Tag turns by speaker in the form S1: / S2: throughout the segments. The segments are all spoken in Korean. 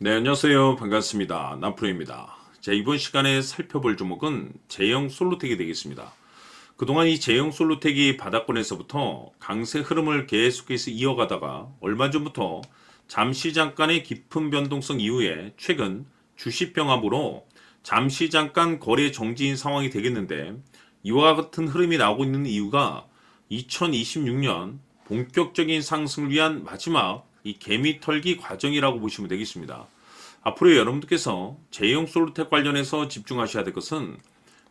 S1: 네, 안녕하세요. 반갑습니다. 나프로입니다. 자, 이번 시간에 살펴볼 종목은 제형 솔루텍이 되겠습니다. 그동안 이 제형 솔루텍이 바닥권에서부터 강세 흐름을 계속해서 이어가다가 얼마 전부터 잠시 잠깐의 깊은 변동성 이후에 최근 주식 병합으로 잠시 잠깐 거래 정지인 상황이 되겠는데, 이와 같은 흐름이 나오고 있는 이유가 2026년 본격적인 상승을 위한 마지막 이 개미 털기 과정이라고 보시면 되겠습니다. 앞으로 여러분들께서 제형 솔루텍 관련해서 집중하셔야 될 것은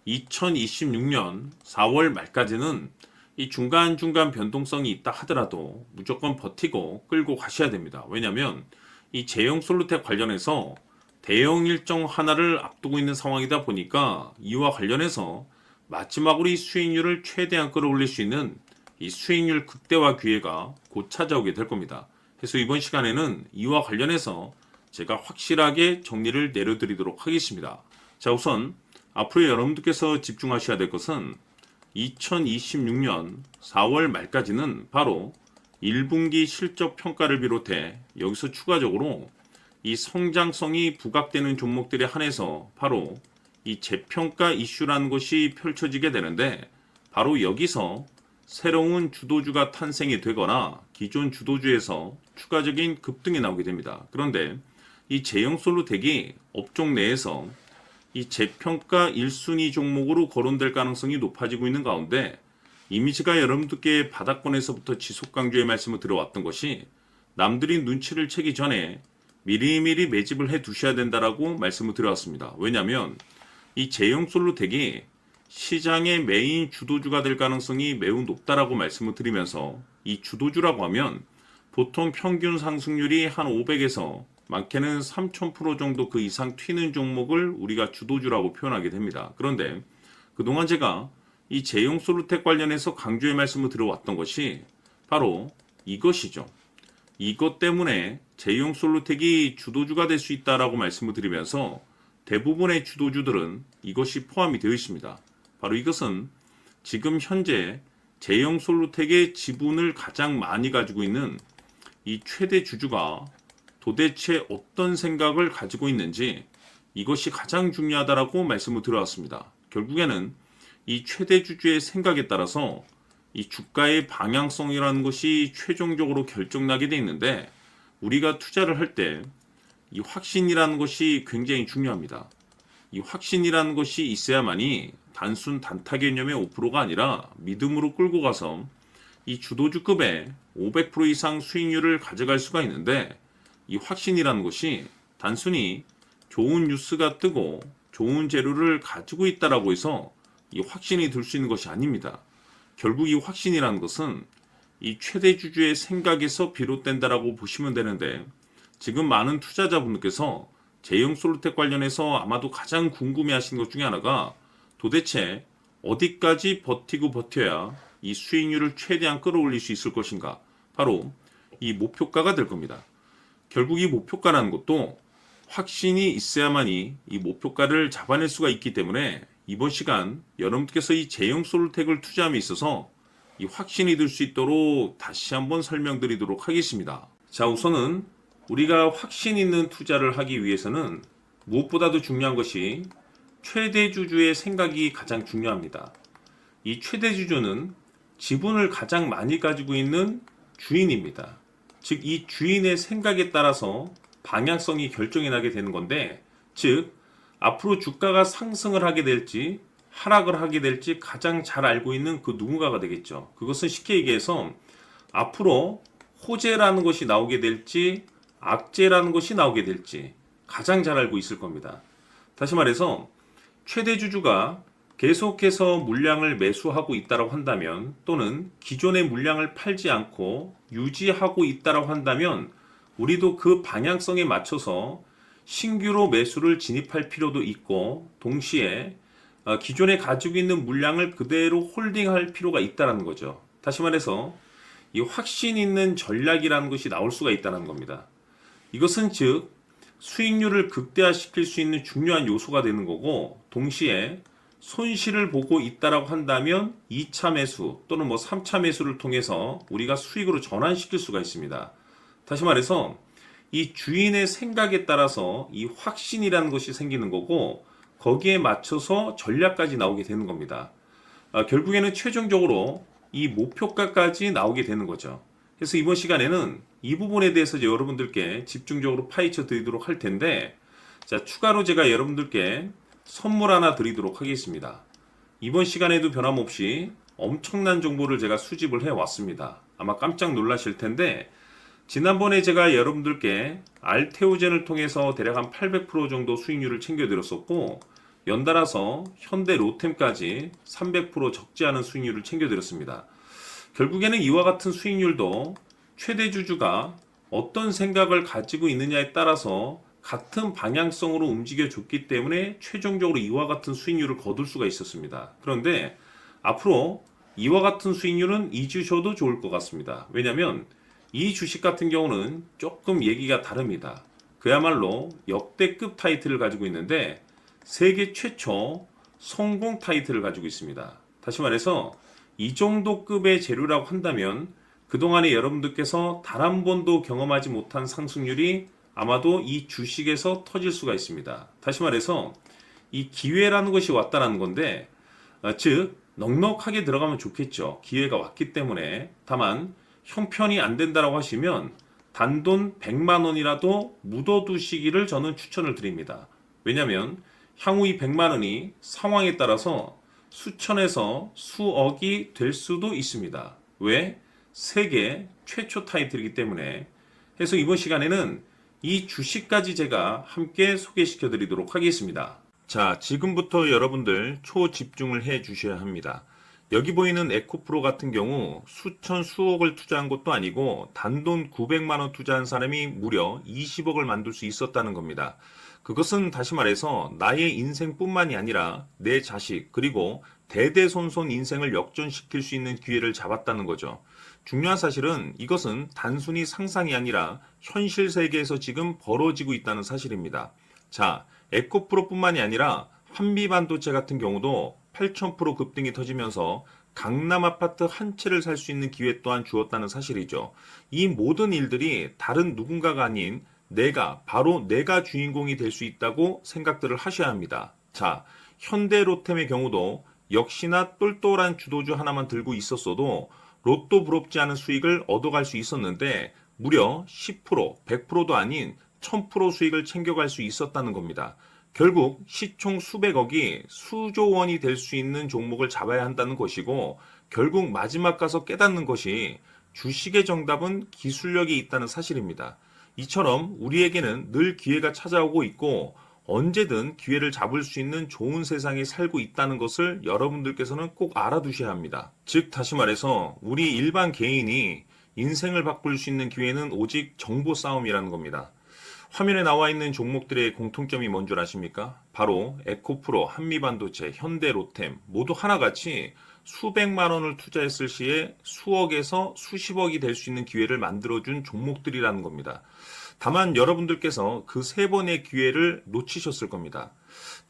S1: 2026년 4월 말까지는 이 중간중간 변동성이 있다 하더라도 무조건 버티고 끌고 가셔야 됩니다. 왜냐하면 이 제형 솔루텍 관련해서 대형 일정 하나를 앞두고 있는 상황이다 보니까 이와 관련해서 마지막으로 이 수익률을 최대한 끌어올릴 수 있는 이 수익률 극대화 기회가 곧 찾아오게 될 겁니다. 그래서 이번 시간에는 이와 관련해서 제가 확실하게 정리를 내려드리도록 하겠습니다. 자, 우선 앞으로 여러분들께서 집중하셔야 될 것은 2026년 4월 말까지는 바로 1분기 실적 평가를 비롯해 여기서 추가적으로 이 성장성이 부각되는 종목들에 한해서 바로 이 재평가 이슈라는 것이 펼쳐지게 되는데, 바로 여기서 새로운 주도주가 탄생이 되거나 기존 주도주에서 추가적인 급등이 나오게 됩니다. 그런데 이 제형 솔루텍이 업종 내에서 이 재평가 1순위 종목으로 거론될 가능성이 높아지고 있는 가운데, 이미 제가 여러분들께 바닥권에서부터 지속 강조의 말씀을 들어왔던 것이 남들이 눈치를 채기 전에 미리미리 매집을 해 두셔야 된다라고 말씀을 드려왔습니다. 왜냐하면 이 제형 솔루텍이 시장의 메인 주도주가 될 가능성이 매우 높다라고 말씀을 드리면서, 이 주도주라고 하면 보통 평균 상승률이 한 500에서 많게는 3000% 정도 그 이상 튀는 종목을 우리가 주도주라고 표현하게 됩니다. 그런데 그동안 제가 이 제형 솔루텍 관련해서 강조의 말씀을 들어왔던 것이 바로 이것이죠. 이것 때문에 제형 솔루텍이 주도주가 될 수 있다라고 말씀을 드리면서 대부분의 주도주들은 이것이 포함이 되어 있습니다. 바로 이것은 지금 현재 제형 솔루텍의 지분을 가장 많이 가지고 있는 이 최대 주주가 도대체 어떤 생각을 가지고 있는지, 이것이 가장 중요하다라고 말씀을 드려왔습니다. 결국에는 이 최대 주주의 생각에 따라서 이 주가의 방향성이라는 것이 최종적으로 결정나게 돼 있는데, 우리가 투자를 할 때 이 확신이라는 것이 굉장히 중요합니다. 이 확신이라는 것이 있어야만이 단순 단타 개념의 5%가 아니라 믿음으로 끌고 가서 이 주도주급의 500% 이상 수익률을 가져갈 수가 있는데, 이 확신이라는 것이 단순히 좋은 뉴스가 뜨고 좋은 재료를 가지고 있다라고 해서 이 확신이 들 수 있는 것이 아닙니다. 결국 이 확신이라는 것은 이 최대 주주의 생각에서 비롯된다라고 보시면 되는데, 지금 많은 투자자분들께서 제형 솔루텍 관련해서 아마도 가장 궁금해하시는 것 중에 하나가 도대체 어디까지 버티고 버텨야 이 수익률을 최대한 끌어올릴 수 있을 것인가, 바로 이 목표가가 될 겁니다. 결국 이 목표가라는 것도 확신이 있어야만이 이 목표가를 잡아낼 수가 있기 때문에, 이번 시간 여러분께서 이 제형 솔루텍을 투자함에 있어서 이 확신이 들 수 있도록 다시 한번 설명드리도록 하겠습니다. 자, 우선은 우리가 확신 있는 투자를 하기 위해서는 무엇보다도 중요한 것이 최대 주주의 생각이 가장 중요합니다. 이 최대 주주는 지분을 가장 많이 가지고 있는 주인입니다. 즉, 이 주인의 생각에 따라서 방향성이 결정이 나게 되는 건데, 즉 앞으로 주가가 상승을 하게 될지 하락을 하게 될지 가장 잘 알고 있는 그 누군가가 되겠죠. 그것은 쉽게 얘기해서 앞으로 호재라는 것이 나오게 될지 악재라는 것이 나오게 될지 가장 잘 알고 있을 겁니다. 다시 말해서 최대 주주가 계속해서 물량을 매수하고 있다고 한다면, 또는 기존의 물량을 팔지 않고 유지하고 있다고 한다면, 우리도 그 방향성에 맞춰서 신규로 매수를 진입할 필요도 있고, 동시에 기존에 가지고 있는 물량을 그대로 홀딩할 필요가 있다는 거죠. 다시 말해서 이 확신 있는 전략이라는 것이 나올 수가 있다는 겁니다. 이것은 즉 수익률을 극대화시킬 수 있는 중요한 요소가 되는 거고, 동시에 손실을 보고 있다라고 한다면 2차 매수 또는 3차 매수를 통해서 우리가 수익으로 전환시킬 수가 있습니다. 다시 말해서 이 주인의 생각에 따라서 이 확신이라는 것이 생기는 거고 거기에 맞춰서 전략까지 나오게 되는 겁니다. 결국에는 최종적으로 이 목표가까지 나오게 되는 거죠. 그래서 이번 시간에는 이 부분에 대해서 이제 여러분들께 집중적으로 파헤쳐 드리도록 할 텐데, 자, 추가로 제가 여러분들께 선물 하나 드리도록 하겠습니다. 이번 시간에도 변함없이 엄청난 정보를 제가 수집을 해 왔습니다. 아마 깜짝 놀라실 텐데, 지난번에 제가 여러분들께 알테오젠을 통해서 대략 한 800% 정도 수익률을 챙겨드렸었고, 연달아서 현대 로템까지 300% 적지 않은 수익률을 챙겨드렸습니다. 결국에는 이와 같은 수익률도 최대 주주가 어떤 생각을 가지고 있느냐에 따라서 같은 방향성으로 움직여 줬기 때문에 최종적으로 이와 같은 수익률을 거둘 수가 있었습니다. 그런데 앞으로 이와 같은 수익률은 잊으셔도 좋을 것 같습니다. 왜냐하면 이 주식 같은 경우는 조금 얘기가 다릅니다. 그야말로 역대급 타이틀을 가지고 있는데 세계 최초 성공 타이틀을 가지고 있습니다. 다시 말해서 이 정도 급의 재료라고 한다면 그동안에 여러분들께서 단 한 번도 경험하지 못한 상승률이 아마도 이 주식에서 터질 수가 있습니다. 다시 말해서 이 기회라는 것이 왔다는 건데, 즉 넉넉하게 들어가면 좋겠죠. 기회가 왔기 때문에. 다만 형편이 안 된다라고 하시면 단돈 100만 원이라도 묻어두시기를 저는 추천을 드립니다. 왜냐하면 향후 이 100만 원이 상황에 따라서 수천에서 수억이 될 수도 있습니다. 왜? 세계 최초 타이틀이기 때문에. 해서 이번 시간에는 이 주식까지 제가 함께 소개시켜 드리도록 하겠습니다. 자, 지금부터 여러분들 초집중을 해 주셔야 합니다. 여기 보이는 에코프로 같은 경우 수천 수억을 투자한 것도 아니고 단돈 900만 원 투자한 사람이 무려 20억을 만들 수 있었다는 겁니다. 그것은 다시 말해서 나의 인생뿐만이 아니라 내 자식 그리고 대대손손 인생을 역전시킬 수 있는 기회를 잡았다는 거죠. 중요한 사실은 이것은 단순히 상상이 아니라 현실 세계에서 지금 벌어지고 있다는 사실입니다. 자, 에코프로뿐만이 아니라 한미반도체 같은 경우도 8,000% 급등이 터지면서 강남 아파트 한 채를 살 수 있는 기회 또한 주었다는 사실이죠. 이 모든 일들이 다른 누군가가 아닌 바로 내가 주인공이 될 수 있다고 생각들을 하셔야 합니다. 자, 현대로템의 경우도 역시나 똘똘한 주도주 하나만 들고 있었어도 로또 부럽지 않은 수익을 얻어갈 수 있었는데 무려 10%, 100%도 아닌 1000% 수익을 챙겨갈 수 있었다는 겁니다. 결국 시총 수백억이 수조 원이 될 수 있는 종목을 잡아야 한다는 것이고 결국 마지막 가서 깨닫는 것이 주식의 정답은 기술력이 있다는 사실입니다. 이처럼 우리에게는 늘 기회가 찾아오고 있고 언제든 기회를 잡을 수 있는 좋은 세상에 살고 있다는 것을 여러분들께서는 꼭 알아두셔야 합니다. 즉 다시 말해서 우리 일반 개인이 인생을 바꿀 수 있는 기회는 오직 정보 싸움이라는 겁니다. 화면에 나와 있는 종목들의 공통점이 뭔 줄 아십니까? 바로 에코프로, 한미반도체, 현대로템 모두 하나같이 수백만 원을 투자했을 시에 수억에서 수십억이 될 수 있는 기회를 만들어준 종목들이라는 겁니다. 다만 여러분들께서 그 세 번의 기회를 놓치셨을 겁니다.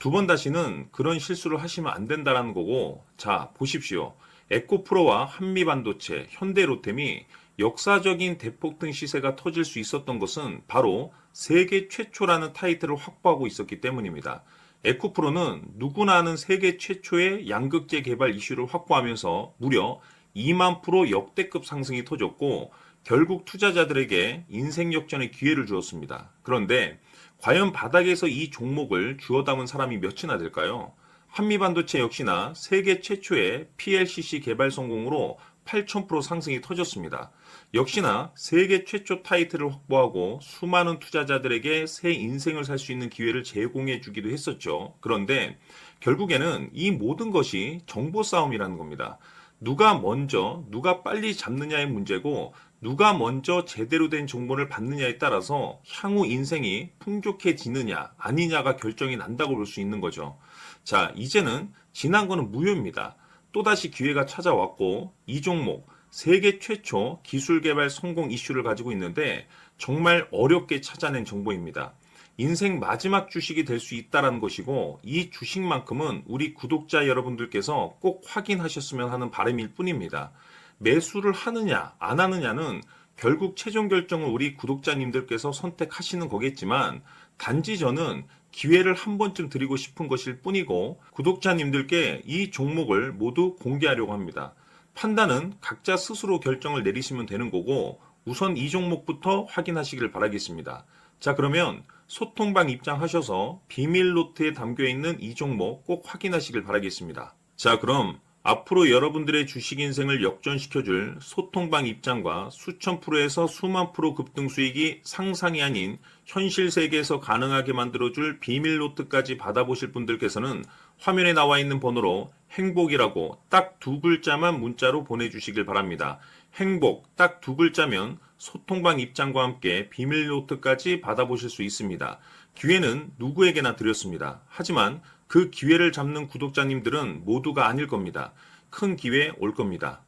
S1: 두 번 다시는 그런 실수를 하시면 안 된다는 거고, 자, 보십시오. 에코프로와 한미반도체, 현대로템이 역사적인 대폭등 시세가 터질 수 있었던 것은 바로 세계 최초라는 타이틀을 확보하고 있었기 때문입니다. 에코프로는 누구나 아는 세계 최초의 양극재 개발 이슈를 확보하면서 무려 2만 프로 역대급 상승이 터졌고 결국 투자자들에게 인생 역전의 기회를 주었습니다. 그런데 과연 바닥에서 이 종목을 주워 담은 사람이 몇이나 될까요? 한미반도체 역시나 세계 최초의 PLCC 개발 성공으로 8,000% 상승이 터졌습니다. 역시나 세계 최초 타이틀을 확보하고 수많은 투자자들에게 새 인생을 살 수 있는 기회를 제공해 주기도 했었죠. 그런데 결국에는 이 모든 것이 정보 싸움이라는 겁니다. 누가 먼저, 누가 빨리 잡느냐의 문제고 누가 먼저 제대로 된 정보를 받느냐에 따라서 향후 인생이 풍족해지느냐 아니냐가 결정이 난다고 볼 수 있는 거죠. 자, 이제는 지난 거는 무효입니다. 또다시 기회가 찾아왔고 이 종목 세계 최초 기술 개발 성공 이슈를 가지고 있는데 정말 어렵게 찾아낸 정보입니다. 인생 마지막 주식이 될 수 있다는 것이고 이 주식만큼은 우리 구독자 여러분들께서 꼭 확인하셨으면 하는 바람일 뿐입니다. 매수를 하느냐 안 하느냐는 결국 최종 결정은 우리 구독자님들께서 선택하시는 거겠지만 단지 저는 기회를 한 번쯤 드리고 싶은 것일 뿐이고 구독자님들께 이 종목을 모두 공개하려고 합니다. 판단은 각자 스스로 결정을 내리시면 되는 거고 우선 이 종목부터 확인하시길 바라겠습니다. 자, 그러면 소통방 입장하셔서 비밀 노트에 담겨 있는 이 종목 꼭 확인하시길 바라겠습니다. 자, 그럼 앞으로 여러분들의 주식 인생을 역전시켜줄 소통방 입장과 수천 프로에서 수만 프로 급등 수익이 상상이 아닌 현실 세계에서 가능하게 만들어줄 비밀 노트까지 받아보실 분들께서는 화면에 나와 있는 번호로 행복이라고 딱 두 글자만 문자로 보내주시길 바랍니다. 행복 딱 두 글자면 소통방 입장과 함께 비밀 노트까지 받아보실 수 있습니다. 기회는 누구에게나 드렸습니다. 하지만 그 기회를 잡는 구독자님들은 모두가 아닐 겁니다. 큰 기회 올 겁니다.